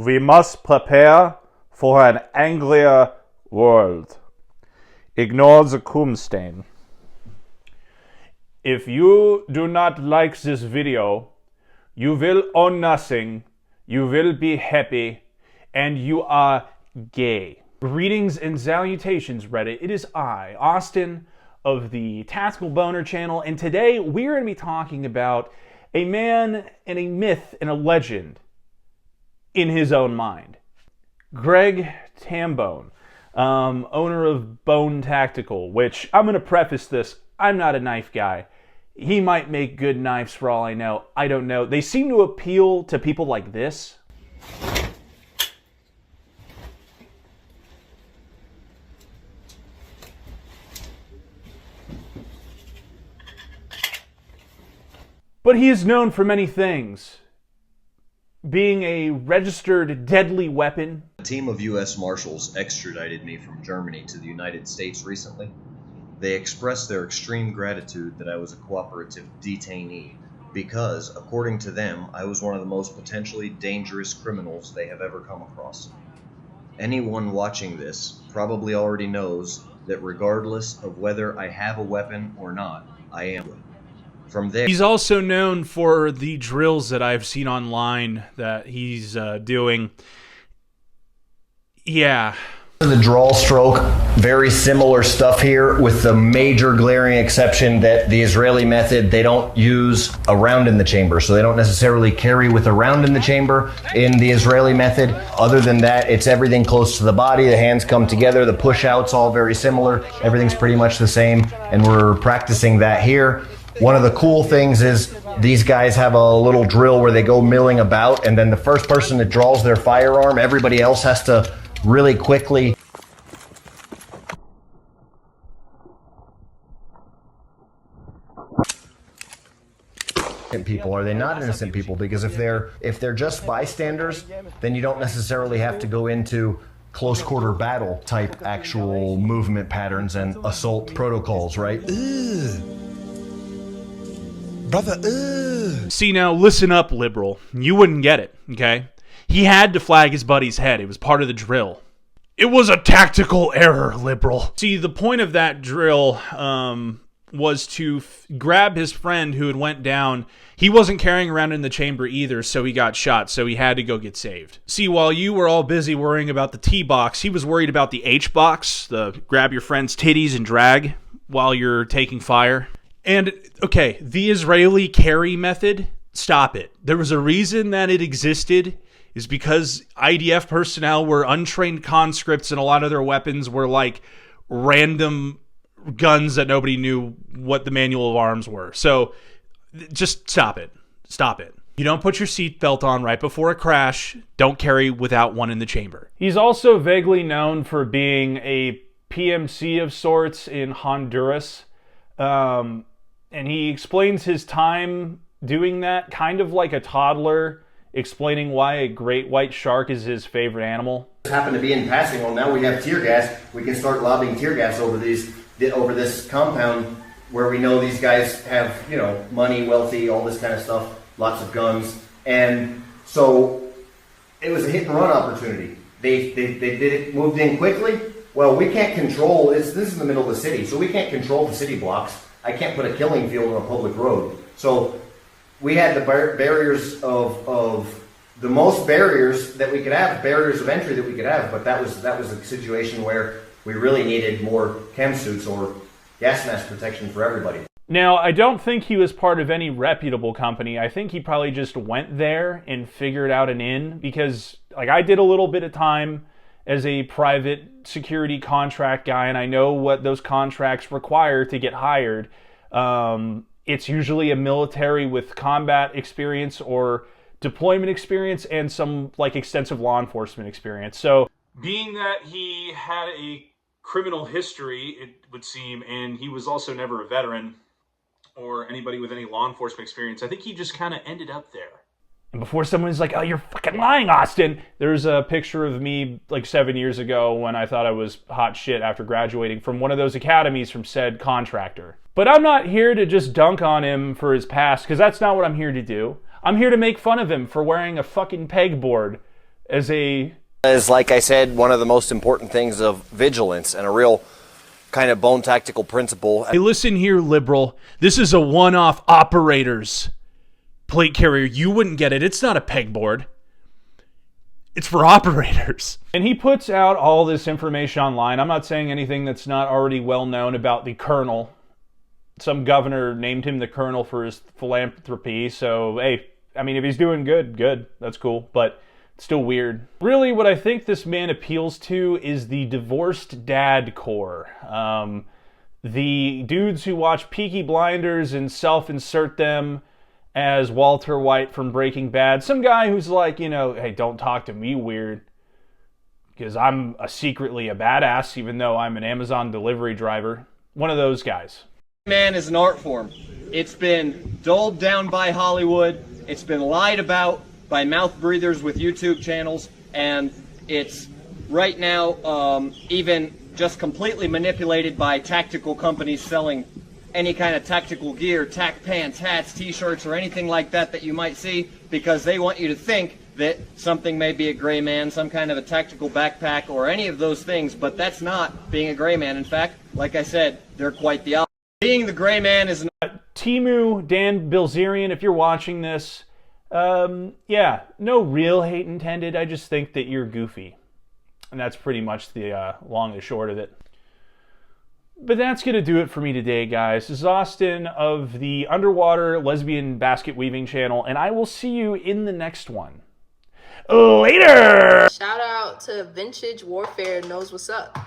We must prepare for an angrier world. Ignore the cum stain. If you do not like this video, you will own nothing, you will be happy, and you are gay. Greetings and salutations, Reddit. It is I, Austin, of the Tactical Boner channel, and today we're going to be talking about a man and a myth and a legend in his own mind. Greg Tambone, owner of Bone Tactical, which I'm going to preface this, I'm not a knife guy. He might make good knives for all I know. I don't know. They seem to appeal to people like this. But he is known for many things. Being a registered deadly weapon. A team of U.S. Marshals extradited me from Germany to the United States recently. They expressed their extreme gratitude that I was a cooperative detainee because, according to them, I was one of the most potentially dangerous criminals they have ever come across. Anyone watching this probably already knows that regardless of whether I have a weapon or not, I am. From there, he's also known for the drills that I've seen online that he's doing. Yeah. The drawl stroke, very similar stuff here, with the major glaring exception that the Israeli method, they don't use a round in the chamber, so they don't necessarily carry with a round in the chamber in the Israeli method. Other than that, it's everything close to the body, the hands come together, the push-outs all very similar, everything's pretty much the same, and we're practicing that here. One of the cool things is these guys have a little drill where they go milling about, and then the first person that draws their firearm, everybody else has to really quickly. People, are they not innocent people? Because if they're just bystanders, then you don't necessarily have to go into close quarter battle type actual movement patterns and assault protocols, right? Brother, See, now listen up, liberal. You wouldn't get it, okay? He had to flag his buddy's head. It was part of the drill. It was a tactical error, liberal. See, the point of that drill was to grab his friend who had went down. He wasn't carrying around in the chamber either, so he got shot, so he had to go get saved. See, while you were all busy worrying about the T-box, he was worried about the H-box, the grab your friend's titties and drag while you're taking fire. And, okay, the Israeli carry method, stop it. There was a reason that it existed, is because IDF personnel were untrained conscripts and a lot of their weapons were like random guns that nobody knew what the manual of arms were. So, just stop it. Stop it. You don't put your seatbelt on right before a crash. Don't carry without one in the chamber. He's also vaguely known for being a PMC of sorts in Honduras. And he explains his time doing that kind of like a toddler explaining why a great white shark is his favorite animal. Happen to be in passing. Well, now we have tear gas. We can start lobbing tear gas over this compound where we know these guys have, you know, money, wealthy, all this kind of stuff, lots of guns. And so it was a hit and run opportunity. They did it, moved in quickly. Well, we can't control, this is in the middle of the city, so we can't control the city blocks. I can't put a killing field on a public road. So we had the barriers of the most barriers that we could have, barriers of entry that we could have, but that was a situation where we really needed more chem suits or gas mask protection for everybody. Now, I don't think he was part of any reputable company. I think he probably just went there and figured out an in, because like I did a little bit of time as a private security contract guy, and I know what those contracts require to get hired. It's usually a military with combat experience or deployment experience and some like extensive law enforcement experience. So, being that he had a criminal history, it would seem, and he was also never a veteran or anybody with any law enforcement experience, I think he just kind of ended up there. And before someone's like, oh, you're fucking lying, Austin. There's a picture of me like 7 years ago when I thought I was hot shit after graduating from one of those academies from said contractor. But I'm not here to just dunk on him for his past, because that's not what I'm here to do. I'm here to make fun of him for wearing a fucking pegboard as a... Is, like I said, one of the most important things of vigilance and a real kind of bone tactical principle. Hey, listen here, liberal. This is a one-off operator's plate carrier. You wouldn't get it. It's not a pegboard. It's for operators. And he puts out all this information online. I'm not saying anything that's not already well known about the colonel. Some governor named him the colonel for his philanthropy. So, hey, I mean, if he's doing good. That's cool. But it's still weird. Really, what I think this man appeals to is the divorced dad core. The dudes who watch Peaky Blinders and self-insert them as Walter White from Breaking Bad. Some guy who's like, you know, hey, don't talk to me weird, because I'm secretly a badass, even though I'm an Amazon delivery driver. One of those guys. Man is an art form. It's been doled down by Hollywood. It's been lied about by mouth breathers with YouTube channels, and it's right now even just completely manipulated by tactical companies selling any kind of tactical gear, tack pants, hats, t-shirts, or anything like that that you might see, because they want you to think that something may be a gray man, some kind of a tactical backpack, or any of those things, but that's not being a gray man. In fact, like I said, they're quite the opposite. Being the gray man is Timu, Dan Bilzerian, if you're watching this, yeah, no real hate intended. I just think that you're goofy. And that's pretty much the long and short of it. But that's going to do it for me today, guys. This is Austin of the Underwater Lesbian Basket Weaving channel, and I will see you in the next one. Later! Shout out to Vintage Warfare knows what's up.